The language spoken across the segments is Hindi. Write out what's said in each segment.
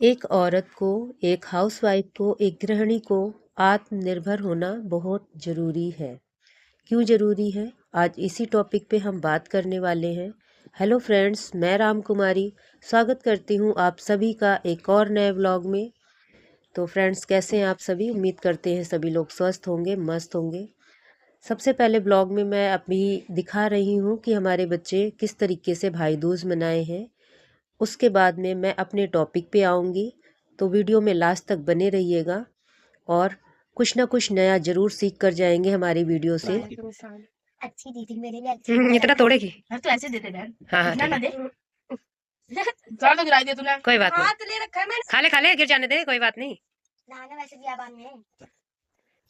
एक औरत को, एक हाउसवाइफ को, एक गृहिणी को आत्मनिर्भर होना बहुत ज़रूरी है। क्यों ज़रूरी है? आज इसी टॉपिक पे हम बात करने वाले हैं। हेलो फ्रेंड्स, मैं राम कुमारी स्वागत करती हूँ आप सभी का एक और नए व्लॉग में। तो फ्रेंड्स, कैसे हैं आप सभी? उम्मीद करते हैं सभी लोग स्वस्थ होंगे, मस्त होंगे। सबसे पहले ब्लॉग में मैं अभी दिखा रही हूँ कि हमारे बच्चे किस तरीके से भाई दूज मनाए हैं। उसके बाद में मैं अपने टॉपिक पे आऊँगी, तो वीडियो में लास्ट तक बने रहिएगा और कुछ ना कुछ नया ज़रूर सीख कर जाएंगे हमारी वीडियो से। अच्छी दीदी मेरे लिए अच्छी इतना तोड़ेगी? तो ऐसे देते थे। हाँ हाँ, इतना ठीक ना है। दे ज्यादा गिरा दिया तूने। कोई बात नहीं, हाथ ले रखा है मैंने। खा ले गिर जाने दे, कोई बात नहीं। नहाने वैसे भी आबाद में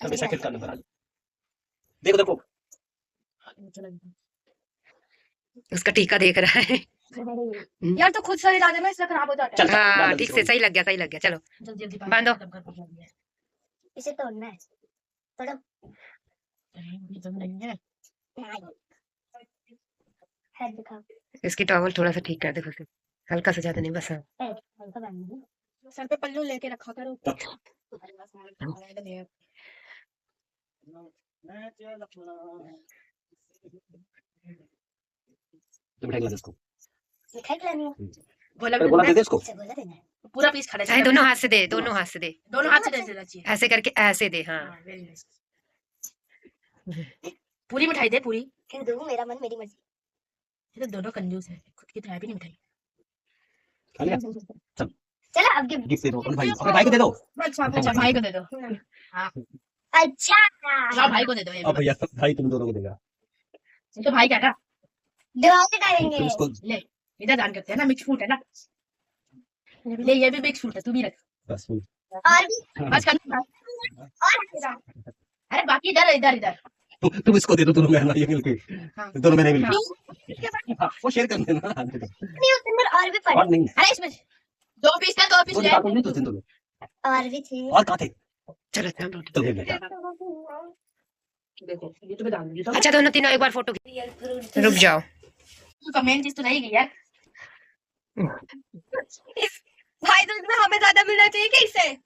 सब ऐसा किस करने पर देखो देखो उसका टीका देख रहा है। यार तो खुद सही डाले मैं इससे खराब हो जाता है। चल हाँ डाल ठीक इसको। से, सही लग गया, सही लग गया। चलो जल्दी जल्दी बांधो। इसे तोड़ना है। तोड़ो। तो नहीं है। है दिखाओ। इसकी टॉवल थोड़ा सा ठीक कर दे, बस हल्का सा, ज्यादा नहीं, बस हाँ। हल्का बांध दो। सर पे पल्लू लेके रखा करो। तो मिठाई खिला दे इसको। मिठाई खिलानी है। बोला बोला दे दे इसको। इसे बोला देना है। पूरा पीस खा ले। चाहे दोनों हाथ से दे, दोनों हाथ से दे, दोनों हाथ से दे देना चाहिए। ऐसे करके ऐसे दे। हाँ very nice। पूरी मिठाई दे पूरी। फिर दूँ मेरा मन मेरी मर्जी। ये तो दोनों कंजूस है, खुद की तरह भी नहीं मिठाई। खा लिया? चल चलो अब गिफ्ट दे दो अपने भाई को। अपने भाई को दे दो। अच्छा भाई को दे दो। हाँ अच्छा लाओ भाई को दे दो। ये अब भैया भाई तुम दोनों को देगा। तो भाई क्या था डिवाइड तुम करेंगे। इसको ले इधर दान करते हैं ना, मिक्स फ्रूट है ना। ले ये भी मिक्स फ्रूट है, तू भी रख। बस और भी बस कर। और अरे बाकी इधर इधर इधर तुम इसको दे दो, दोनों बहन भाई मिलके। हाँ। दोनों बहनें मिलके। हाँ, वो शेयर कर देना। नहीं उसके अंदर और भी पड़े। और नहीं अरे इसमें दो पीस था, दो पीस वो ले। निकाल नहीं तो दिन दो। और भी थे। और कहाँ थे? चलो चल दे बेटा। देखो ये तो मैं डाल दूंगी। अच्छा, दोनों तीनों एक बार फोटो। रुक जाओ। तो मेन चीज तो नहीं गई यार। भाई दूज में हमें ज्यादा मिलना चाहिए कि इससे।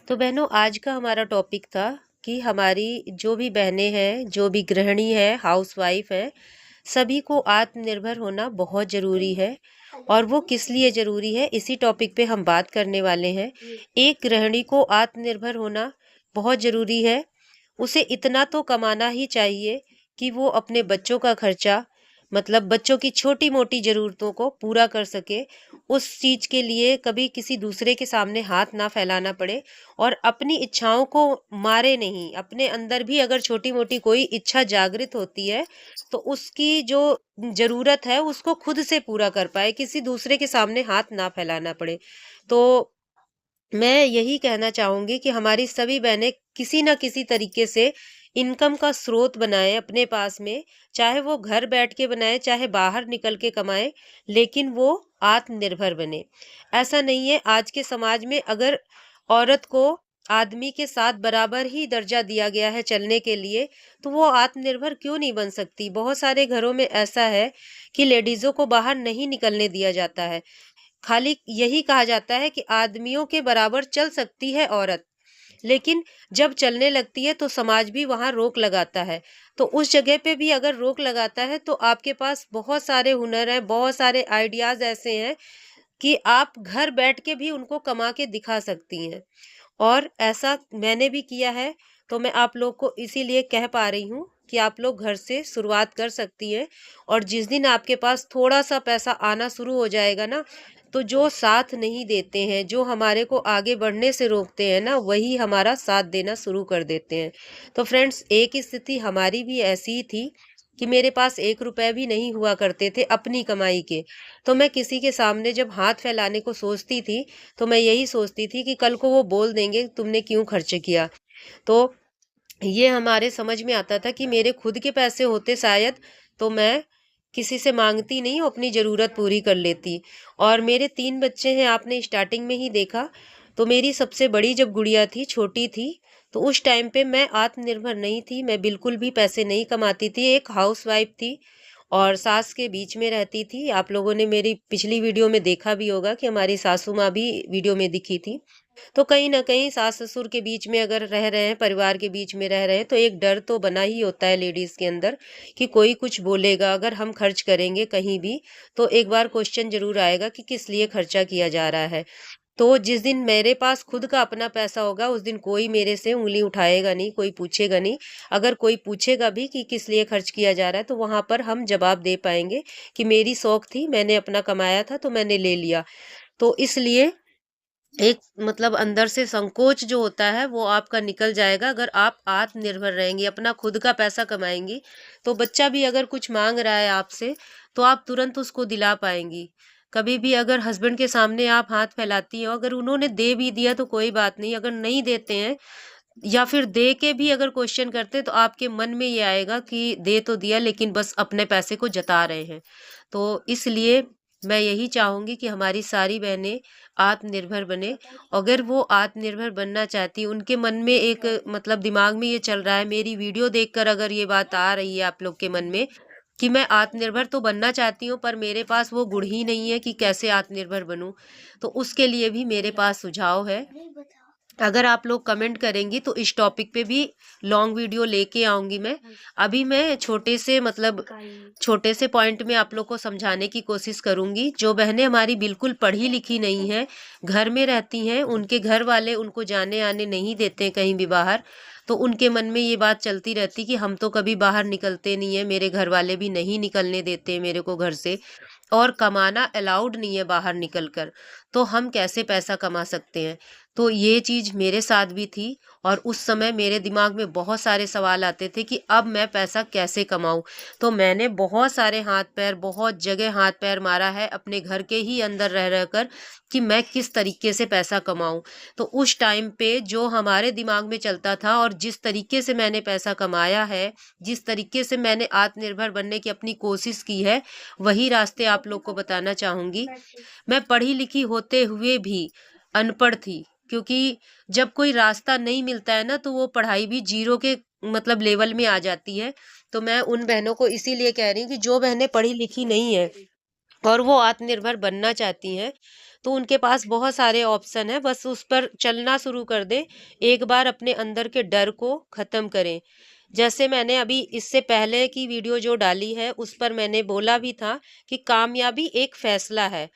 तो बहनों, आज का हमारा टॉपिक था कि हमारी जो भी बहनें हैं, जो भी गृहिणी है, हाउसवाइफ है, सभी को आत्मनिर्भर होना बहुत ज़रूरी है। और वो किस लिए ज़रूरी है, इसी टॉपिक पे हम बात करने वाले हैं। एक गृहिणी को आत्मनिर्भर होना बहुत ज़रूरी है। उसे इतना तो कमाना ही चाहिए कि वो अपने बच्चों का खर्चा, मतलब बच्चों की छोटी मोटी ज़रूरतों को पूरा कर सके। उस चीज़ के लिए कभी किसी दूसरे के सामने हाथ ना फैलाना पड़े और अपनी इच्छाओं को मारे नहीं। अपने अंदर भी अगर छोटी मोटी कोई इच्छा जागृत होती है तो उसकी जो ज़रूरत है उसको खुद से पूरा कर पाए, किसी दूसरे के सामने हाथ ना फैलाना पड़े। तो मैं यही कहना चाहूँगी कि हमारी सभी बहनें किसी न किसी तरीके से इनकम का स्रोत बनाएँ अपने पास में, चाहे वो घर बैठ के बनाएँ, चाहे बाहर निकल के कमाएँ, लेकिन वो आत्मनिर्भर बने। ऐसा नहीं है, आज के समाज में अगर औरत को आदमी के साथ बराबर ही दर्जा दिया गया है चलने के लिए, तो वो आत्मनिर्भर क्यों नहीं बन सकती? बहुत सारे घरों में ऐसा है कि लेडीज़ों को बाहर नहीं निकलने दिया जाता है। खाली यही कहा जाता है कि आदमियों के बराबर चल सकती है औरत, लेकिन जब चलने लगती है तो समाज भी वहाँ रोक लगाता है। तो उस जगह पे भी अगर रोक लगाता है तो आपके पास बहुत सारे हुनर हैं, बहुत सारे आइडियाज़ ऐसे हैं कि आप घर बैठ के भी उनको कमा के दिखा सकती हैं। और ऐसा मैंने भी किया है, तो मैं आप लोग को इसीलिए कह पा रही हूँ कि आप लोग घर से शुरुआत कर सकती हैं। और जिस दिन आपके पास थोड़ा-सा पैसा आना शुरू हो जाएगा ना, तो जो साथ नहीं देते हैं, जो हमारे को आगे बढ़ने से रोकते हैं ना, वही हमारा साथ देना शुरू कर देते हैं। तो फ्रेंड्स, एक स्थिति हमारी भी ऐसी ही थी कि मेरे पास 1 रुपए भी नहीं हुआ करते थे अपनी कमाई के। तो मैं किसी के सामने जब हाथ फैलाने को सोचती थी, तो मैं यही सोचती थी कि कल को वो बोल देंगे तुमने क्यों खर्च किया। तो ये हमारे समझ में आता था कि मेरे खुद के पैसे होते शायद, तो मैं किसी से मांगती नहीं, अपनी ज़रूरत पूरी कर लेती। और मेरे 3 बच्चे हैं, आपने स्टार्टिंग में ही देखा। तो मेरी सबसे बड़ी जब गुड़िया थी, छोटी थी, तो उस टाइम पे मैं आत्मनिर्भर नहीं थी, मैं बिल्कुल भी पैसे नहीं कमाती थी, एक हाउसवाइफ थी। और सास के बीच में रहती थी। आप लोगों ने मेरी पिछली वीडियो में देखा भी होगा कि हमारी सासू माँ भी वीडियो में दिखी थी। तो कहीं न कहीं सास-ससुर के बीच में अगर रह रहे हैं, परिवार के बीच में रह रहे हैं, तो एक डर तो बना ही होता है लेडीज़ के अंदर कि कोई कुछ बोलेगा। अगर हम खर्च करेंगे कहीं भी, तो एक बार क्वेश्चन ज़रूर आएगा कि किस लिए खर्चा किया जा रहा है। तो जिस दिन मेरे पास खुद का अपना पैसा होगा, उस दिन कोई मेरे से उँगली उठाएगा नहीं, कोई पूछेगा नहीं। अगर कोई पूछेगा भी कि किस लिए खर्च किया जा रहा है, तो वहाँ पर हम जवाब दे पाएँगे कि मेरी शौक थी, मैंने अपना कमाया था, तो मैंने ले लिया। तो इसलिए एक मतलब अंदर से संकोच जो होता है वो आपका निकल जाएगा अगर आप आत्मनिर्भर रहेंगी, अपना खुद का पैसा कमाएँगी। तो बच्चा भी अगर कुछ माँग रहा है आपसे, तो आप तुरंत उसको दिला पाएँगी। कभी भी अगर हस्बैंड के सामने आप हाथ फैलाती हो, अगर उन्होंने दे भी दिया तो कोई बात नहीं, अगर नहीं देते हैं या फिर दे के भी अगर क्वेश्चन करते हैं तो आपके मन में ये आएगा कि दे तो दिया लेकिन बस अपने पैसे को जता रहे हैं। तो इसलिए मैं यही चाहूँगी कि हमारी सारी बहनें आत्मनिर्भर बने। अगर वो आत्मनिर्भर बनना चाहती हैं, उनके मन में एक मतलब दिमाग में ये चल रहा है, मेरी वीडियो देखकर अगर ये बात आ रही है आप लोग के मन में कि मैं आत्मनिर्भर तो बनना चाहती हूँ पर मेरे पास वो गुण ही नहीं है कि कैसे आत्मनिर्भर बनूँ। तो उसके लिए भी मेरे पास सुझाव है। अगर आप लोग कमेंट करेंगी तो इस टॉपिक पे भी लॉन्ग वीडियो लेके आऊँगी मैं। अभी मैं छोटे से पॉइंट में आप लोग को समझाने की कोशिश करूँगी। जो बहनें हमारी बिल्कुल पढ़ी लिखी नहीं हैं, घर में रहती हैं, उनके घर वाले उनको जाने आने नहीं देते हैं कहीं भी बाहर, तो उनके मन में ये बात चलती रहती कि हम तो कभी बाहर निकलते नहीं हैं, मेरे घर वाले भी नहीं निकलने देते मेरे को घर से और कमाना अलाउड नहीं है बाहर निकल कर, तो हम कैसे पैसा कमा सकते हैं? तो ये चीज़ मेरे साथ भी थी और उस समय मेरे दिमाग में बहुत सारे सवाल आते थे कि अब मैं पैसा कैसे कमाऊँ? तो मैंने बहुत सारे हाथ-पैर, बहुत जगह हाथ-पैर मारा है अपने घर के ही अंदर रह कर कि मैं किस तरीके से पैसा कमाऊँ। तो उस टाइम पे जो हमारे दिमाग में चलता था और जिस तरीके से मैंने पैसा कमाया है, जिस तरीके से मैंने आत्मनिर्भर बनने की अपनी कोशिश की है, वही रास्ते आप लोग को बताना चाहूँगी। मैं पढ़ी-लिखी होते हुए भी अनपढ़ थी, क्योंकि जब कोई रास्ता नहीं मिलता है ना, तो वो पढ़ाई भी ज़ीरो के मतलब लेवल में आ जाती है। तो मैं उन बहनों को इसीलिए कह रही हूँ कि जो बहनें पढ़ी-लिखी नहीं हैं और वो आत्मनिर्भर बनना चाहती हैं, तो उनके पास बहुत सारे ऑप्शन हैं, बस उस पर चलना शुरू कर दें। एक बार अपने अंदर के डर को ख़त्म करें। जैसे मैंने अभी इससे पहले की वीडियो जो डाली है, उस पर मैंने बोला भी था कि कामयाबी एक फ़ैसला है।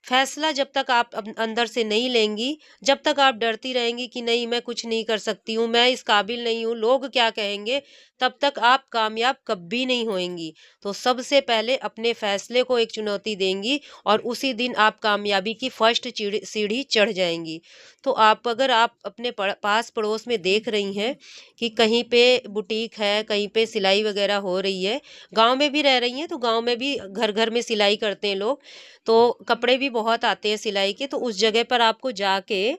फैसला जब तक आप अंदर से नहीं लेंगी, जब तक आप डरती रहेंगी कि नहीं मैं कुछ नहीं कर सकती हूँ, मैं इस काबिल नहीं हूँ, लोग क्या कहेंगे, तब तक आप कामयाब कभी नहीं होएंगी। तो सबसे पहले अपने फैसले को एक चुनौती देंगी और उसी दिन आप कामयाबी की फर्स्ट सीढ़ी चढ़ जाएंगी। तो अगर आप अपने पास पड़ोस में देख रही हैं कि कहीं पे बुटीक है, कहीं पे सिलाई वगैरह हो रही है, गांव में भी रह रही हैं तो गांव में भी घर घर में सिलाई करते हैं लोग, तो कपड़े भी बहुत आते हैं सिलाई के, तो उस जगह पर आपको जाके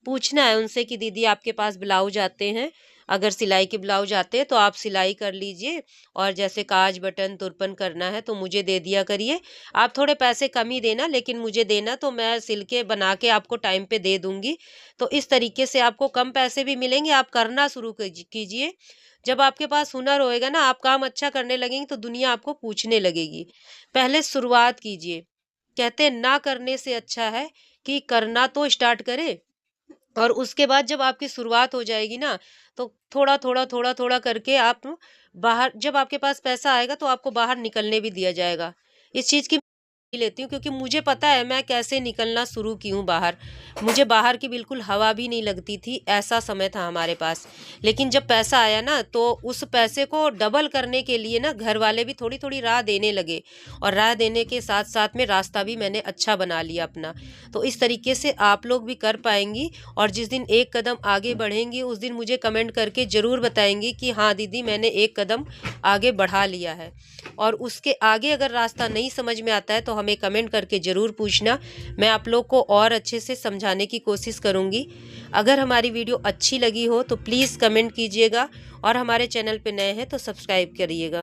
पूछना है उनसे कि दीदी आपके पास ब्लाउज आते हैं? अगर सिलाई के ब्लाउज आते हैं तो आप सिलाई कर लीजिए और जैसे काज बटन तुरपन करना है तो मुझे दे दिया करिए। आप थोड़े पैसे कम ही देना लेकिन मुझे देना, तो मैं सिल के बना के आपको टाइम पे दे दूँगी। तो इस तरीके से आपको कम पैसे भी मिलेंगे, आप करना शुरू कीजिए। जब आपके पास हुनर होएगा ना, आप काम अच्छा करने लगेंगी तो दुनिया आपको पूछने लगेगी। पहले शुरुआत कीजिए। कहते हैं ना करने से अच्छा है कि करना तो स्टार्ट करें और उसके बाद जब आपकी शुरुआत हो जाएगी ना, तो थोड़ा-थोड़ा करके आप बाहर, जब आपके पास पैसा आएगा तो आपको बाहर निकलने भी दिया जाएगा। इस चीज़ की लेती हूँ क्योंकि मुझे पता है मैं कैसे निकलना शुरू की हूँ बाहर। मुझे बाहर की बिल्कुल हवा भी नहीं लगती थी, ऐसा समय था हमारे पास। लेकिन जब पैसा आया ना, तो उस पैसे को डबल करने के लिए ना घर वाले भी थोड़ी-थोड़ी राह देने लगे और राह देने के साथ-साथ में रास्ता भी मैंने अच्छा बना लिया अपना। तो इस तरीके से आप लोग भी कर पाएँगी और जिस दिन एक कदम आगे बढ़ेंगी उस दिन मुझे कमेंट करके ज़रूर बताएँगी कि हाँ दीदी मैंने एक कदम आगे बढ़ा लिया है। और उसके आगे अगर रास्ता नहीं समझ में आता है तो हमें कमेंट करके ज़रूर पूछना, मैं आप लोग को और अच्छे से समझाने की कोशिश करूँगी। अगर हमारी वीडियो अच्छी लगी हो तो प्लीज़ कमेंट कीजिएगा और हमारे चैनल पे नए हैं तो सब्सक्राइब करिएगा।